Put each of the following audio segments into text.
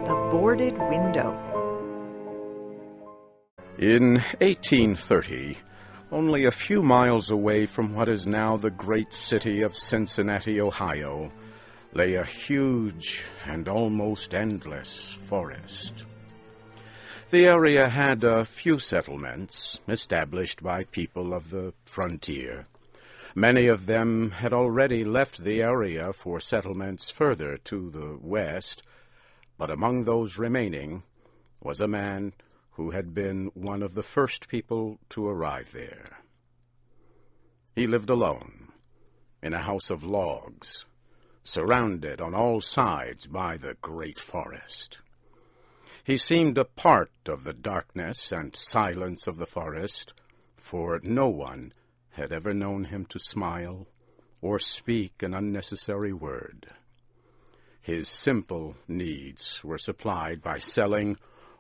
The Boarded Window. In 1830, only a few miles away from what is now the great city of Cincinnati, Ohio, lay a huge and almost endless forest. The area had a few settlements established by people of the frontier. Many of them had already left the area for settlements further to the west, but among those remaining was a man who had been one of the first people to arrive there. He lived alone, in a house of logs, surrounded on all sides by the great forest. He seemed a part of the darkness and silence of the forest, for no one had ever known him to smile or speak an unnecessary word. His simple needs were supplied by selling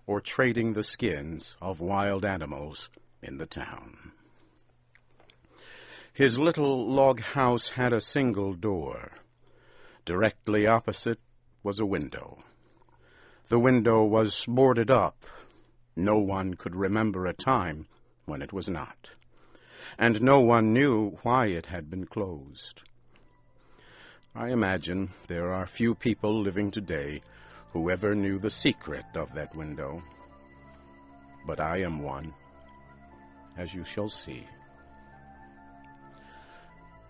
or trading the skins of wild animals in the town. His little log house had a single door. Directly opposite was a window. The window was boarded up. No one could remember a time when it was not, and no one knew why it had been closed. I imagine there are few people living today who ever knew the secret of that window, but I am one, as you shall see.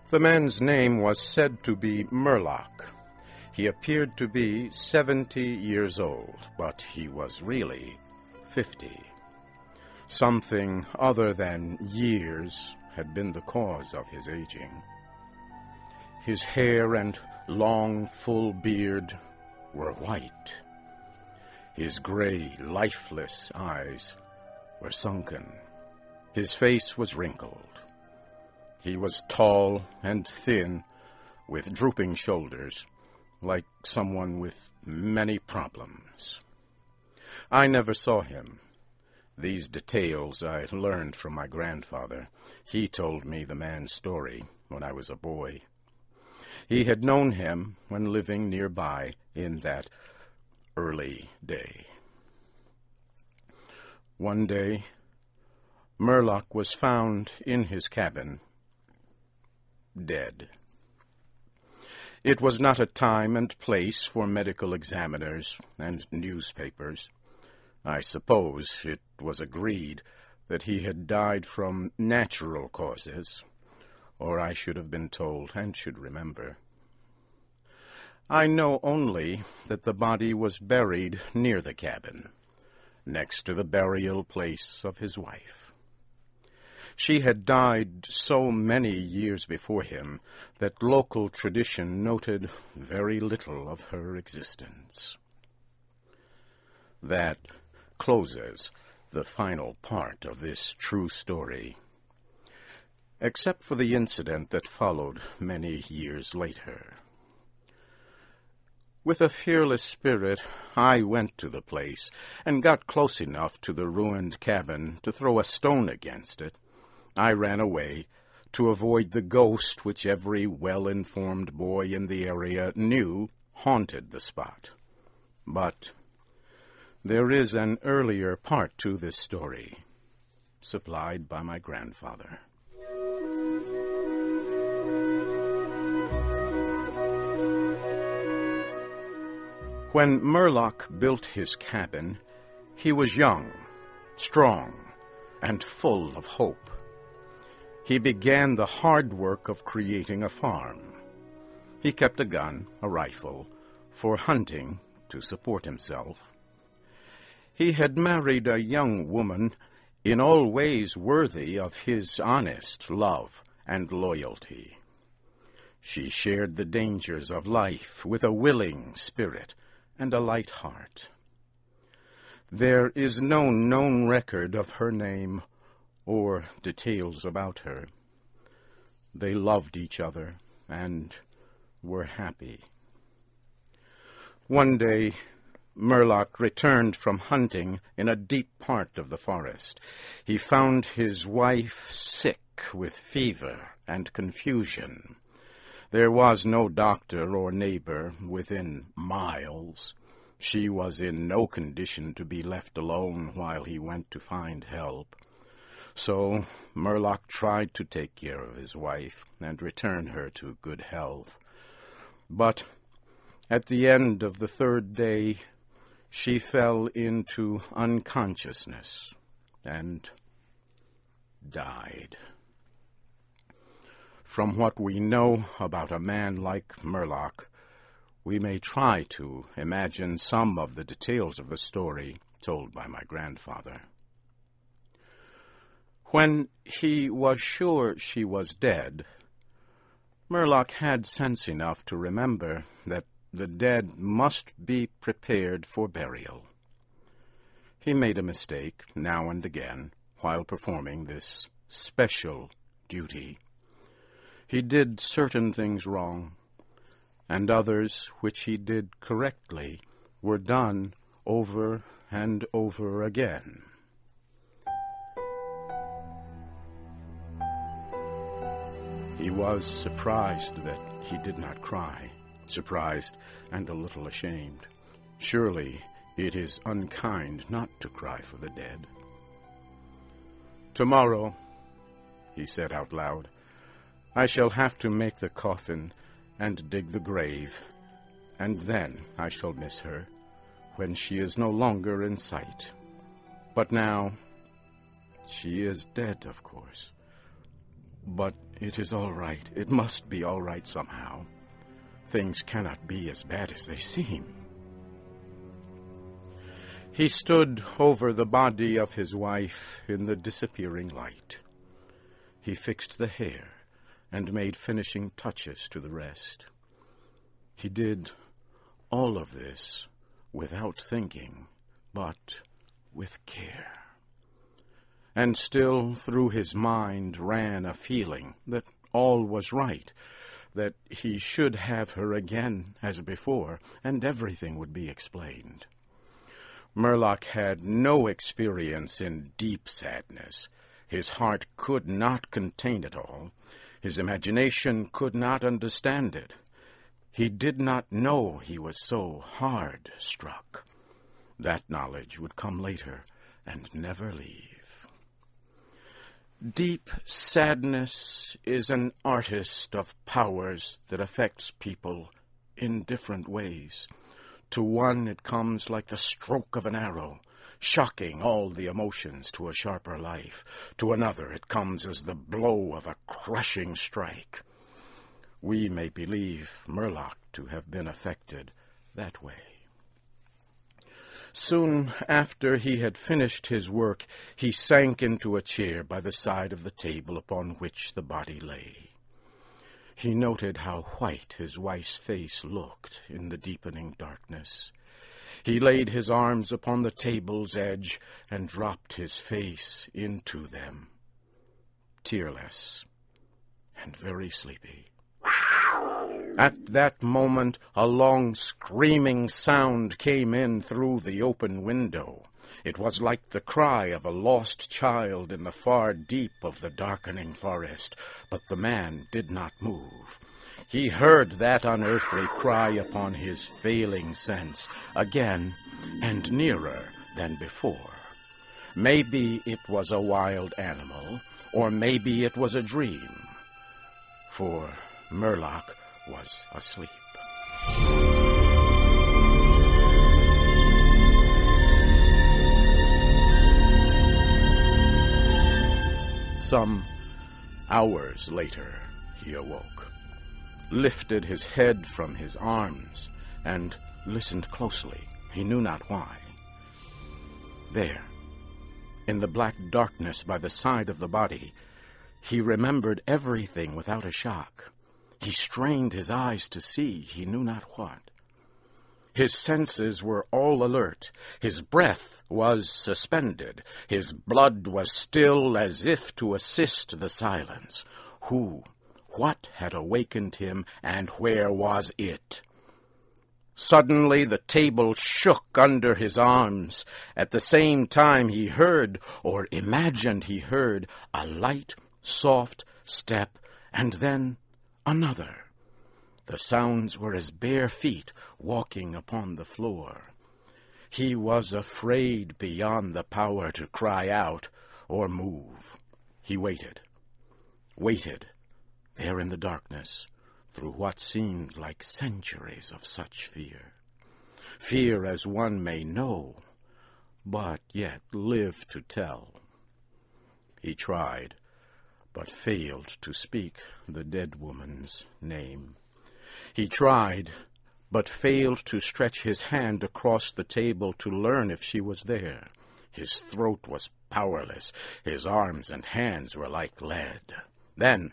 The man's name was said to be Murlock. He appeared to be 70 years old, but he was really 50. Something other than years had been the cause of his aging. His hair and long, full beard were white. His gray, lifeless eyes were sunken. His face was wrinkled. He was tall and thin, with drooping shoulders, like someone with many problems. I never saw him. These details I learned from my grandfather. He told me the man's story when I was a boy. He had known him when living nearby in that early day. One day, Murlock was found in his cabin, dead. It was not a time and place for medical examiners and newspapers. I suppose it was agreed that he had died from natural causes, or I should have been told and should remember. I know only that the body was buried near the cabin, next to the burial place of his wife. She had died so many years before him that local tradition noted very little of her existence. That closes the final part of this true story, except for the incident that followed many years later. With a fearless spirit, I went to the place and got close enough to the ruined cabin to throw a stone against it. I ran away to avoid the ghost which every well-informed boy in the area knew haunted the spot. But there is an earlier part to this story, supplied by my grandfather. When Murlock built his cabin, he was young, strong, and full of hope. He began the hard work of creating a farm. He kept a gun, a rifle, for hunting to support himself. He had married a young woman in all ways worthy of his honest love and loyalty. She shared the dangers of life with a willing spirit and a light heart. There is no known record of her name or details about her. They loved each other and were happy. One day, Murlock returned from hunting in a deep part of the forest. He found his wife sick with fever and confusion. There was no doctor or neighbor within miles. She was in no condition to be left alone while he went to find help. So Murlock tried to take care of his wife and return her to good health. But at the end of the third day, she fell into unconsciousness and died. From what we know about a man like Murlock, we may try to imagine some of the details of the story told by my grandfather. When he was sure she was dead, Murlock had sense enough to remember that the dead must be prepared for burial. He made a mistake now and again while performing this special duty. He did certain things wrong, and others which he did correctly were done over and over again. He was surprised that he did not cry, surprised and a little ashamed. Surely it is unkind not to cry for the dead. "Tomorrow," he said out loud, "I shall have to make the coffin and dig the grave, and then I shall miss her when she is no longer in sight. But now, she is dead, of course. But it is all right. It must be all right somehow. Things cannot be as bad as they seem." He stood over the body of his wife in the disappearing light. He fixed the hair and made finishing touches to the rest. He did all of this without thinking, but with care. And still through his mind ran a feeling that all was right, that he should have her again as before, and everything would be explained. Murlock had no experience in deep sadness. His heart could not contain it all. His imagination could not understand it. He did not know he was so hard struck. That knowledge would come later and never leave. Deep sadness is an artist of powers that affects people in different ways. To one it comes like the stroke of an arrow, shocking all the emotions to a sharper life. To another it comes as the blow of a crushing strike. We may believe Murlock to have been affected that way. Soon after he had finished his work, he sank into a chair by the side of the table upon which the body lay. He noted how white his wife's face looked in the deepening darkness. He laid his arms upon the table's edge and dropped his face into them, tearless and very sleepy. At that moment, a long screaming sound came in through the open window. It was like the cry of a lost child in the far deep of the darkening forest, but the man did not move. He heard that unearthly cry upon his failing sense, again and nearer than before. Maybe it was a wild animal, or maybe it was a dream, for Murlock was asleep. Some hours later, he awoke, lifted his head from his arms, and listened closely. He knew not why. There, in the black darkness by the side of the body, he remembered everything without a shock. He strained his eyes to see he knew not what. His senses were all alert. His breath was suspended. His blood was still as if to assist the silence. Who, what had awakened him, and where was it? Suddenly the table shook under his arms. At the same time he heard, or imagined he heard, a light, soft step, and then another. The sounds were as bare feet walking upon the floor. He was afraid beyond the power to cry out or move. He waited, there in the darkness, through what seemed like centuries of such fear. Fear as one may know, but yet live to tell. He tried, but failed to speak the dead woman's name. He tried, but failed to stretch his hand across the table to learn if she was there. His throat was powerless. His arms and hands were like lead. Then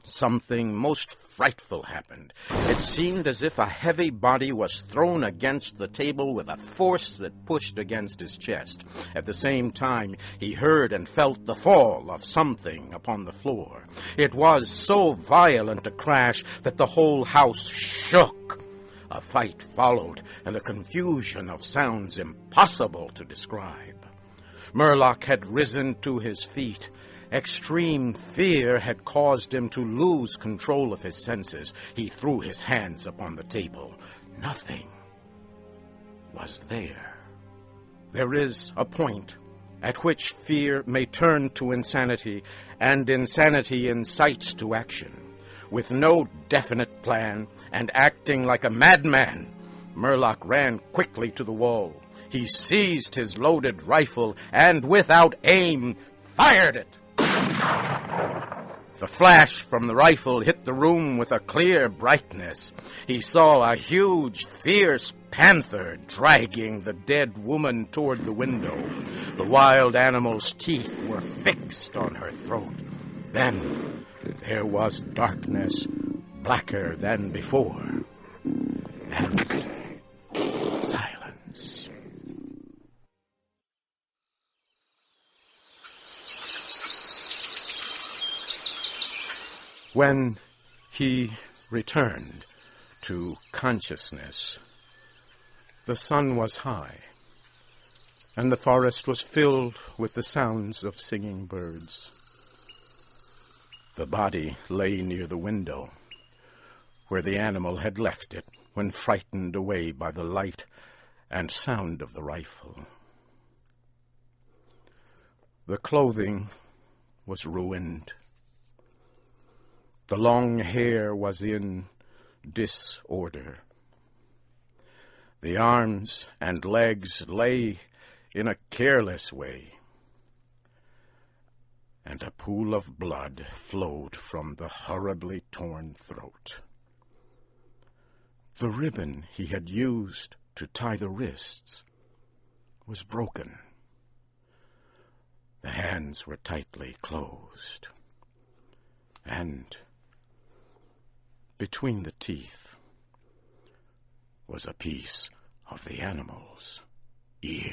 something most frightful happened. It seemed as if a heavy body was thrown against the table with a force that pushed against his chest. At the same time, he heard and felt the fall of something upon the floor. It was so violent a crash that the whole house shook. A fight followed, and a confusion of sounds impossible to describe. Murlock had risen to his feet. Extreme fear had caused him to lose control of his senses. He threw his hands upon the table. Nothing was there. There is a point at which fear may turn to insanity, and insanity incites to action. With no definite plan, and acting like a madman, Murlock ran quickly to the wall. He seized his loaded rifle and, without aim, fired it. The flash from the rifle hit the room with a clear brightness. He saw a huge, fierce panther dragging the dead woman toward the window. The wild animal's teeth were fixed on her throat. Then there was darkness, blacker than before, and silence. When he returned to consciousness, the sun was high, and the forest was filled with the sounds of singing birds. The body lay near the window, where the animal had left it when frightened away by the light and sound of the rifle. The clothing was ruined. The long hair was in disorder. The arms and legs lay in a careless way, and a pool of blood flowed from the horribly torn throat. The ribbon he had used to tie the wrists was broken. The hands were tightly closed, and between the teeth was a piece of the animal's ear.